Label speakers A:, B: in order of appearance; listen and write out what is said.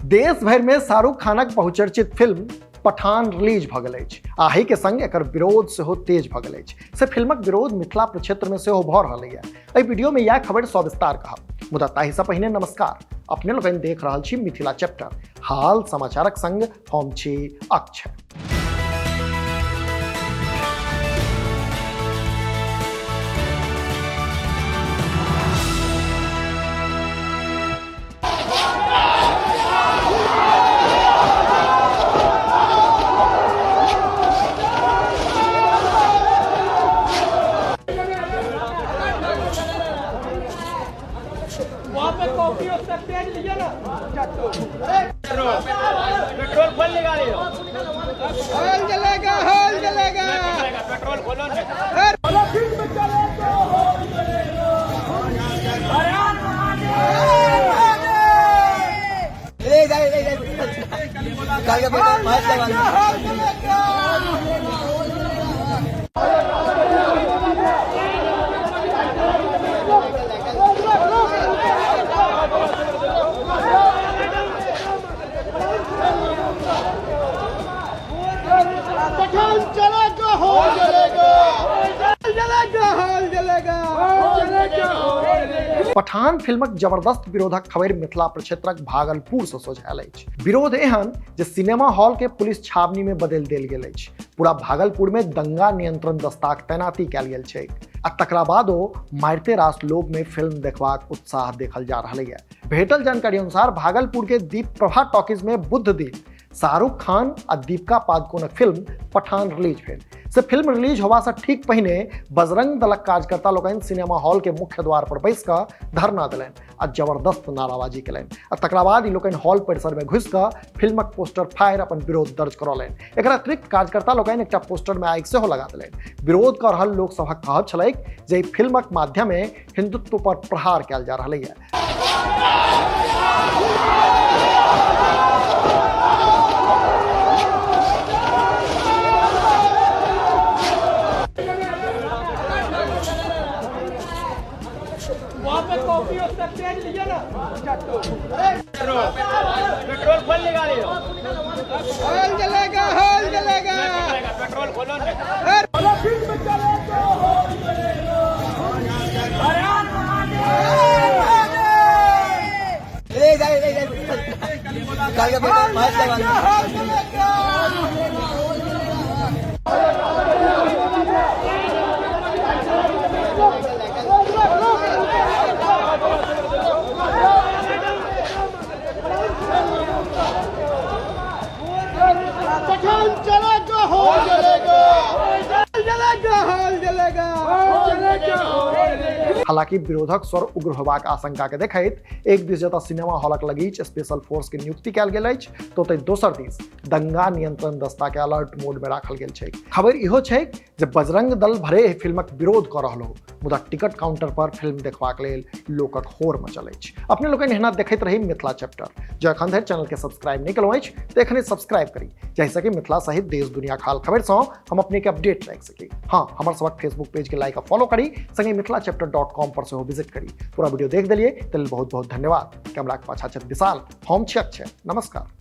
A: देश भर में शाहरुख खानक बहुचर्चित फिल्म पठान रिलीज भ गेल अछि। आहि के संग एकर विरोध सेहो तेज भ गेल अछि। से फिल्मक विरोध मिथिला प्रक्षेत्र में सेहो भ रहल अछि। एहि वीडियो में यह खबर सविस्तार कहब, मुदा ताहि सँ पहिने नमस्कार। अपने लोगन देख रहल छी मिथिला चैप्टर। हाल समाचारक संग हम छी अक्षय।
B: वहाँ पे कॉफी और तेज लिया ना, पेट्रोल खोल निकाले, हॉल जलेगा, पेट्रोल खोलो ना,
A: पठान फिल्मक जबरदस्त विरोधक खबर मिथिला प्रक्षेत्रक भागलपुर से सोझायल अछि। विरोध एहन जे सिनेमा हॉल के पुलिस छावनी में बदल देल गेल अछि। पूरा भागलपुर में दंगा नियंत्रण दस्ताक तैनाती कयल गेल छै आ तकरा बादो मारिते रास लोग में फिल्म देखबाक उत्साह देखल जा रहल अछि। भेटल जानकारी अनुसार भागलपुर के दीप प्रभा टॉकीज में बुध दिन शाहरुख खान आ दीपिका पादुकोणक फिल्म पठान रिलीज भेल। से फिल्म रिलीज होबा से ठीक पहिने बजरंग दलक कार्यकर्ता लोकनि सिनेमा हॉल के मुख्य द्वार पर बैस कऽ धरना देलनि आ जबरदस्त नाराबाजी केलनि आ तकरा बाद ई लोकनि हॉल परिसर में घुसि कऽ फिल्मक पोस्टर फाड़ि अपन विरोध दर्ज करौलनि। एकर अतिरिक्त कार्यकर्ता लोकनि एकटा पोस्टर में आगि सेहो लगा देलनि। विरोध कऽ रहल लोक सभक कहब छलैक जे फिल्मक माध्यमे हिंदुत्व पर प्रहार कयल जा रहलै है।
B: वहाँ पे कॉफी और तेज लिया ना, पेट्रोल खोल निकाले, हॉल जलेगा, पेट्रोल खोलो ना,
A: हालांकि विरोधक स्वर उग्र होबाक आशंका के देखैत एक दिस जतऽ सिनेमा हॉलक लगीच स्पेशल फोर्स के नियुक्ति कयल गेल अछि, तो ओतहि दोसर दिस दंगा नियंत्रण दस्ता के अलर्ट मोड में राखल गेल छै। खबर इहो छै जे बजरंग दल भरे एहि फिल्मक विरोध कऽ रहल हो, मुदा टिकट काउंटर पर फिल्म देखबाक लेल लोकक होड़ मचल अछि। अपने लोकनि एहना देखैत रही मिथिला चैप्टर। जो एखन धरि चैनल के सब्सक्राइब नहि केलहुँ अछि तऽ एखने सब्सक्राइब करी, जाहिसँ कि मिथिला सहित देश दुनिया खाल खबर सँ हम अपने के अपडेट राखि सकी। हाँ, हमर सबक फेसबुक पेज के लाइक आ फॉलो करी, संगे मिथिलाचैप्टर.com पर सेहो विजिट करी। पूरा वीडियो देख देलिए तऽ बहुत बहुत धन्यवाद। कैमरा के पाछा छथि विशाल, हम छी अक्षय। नमस्कार।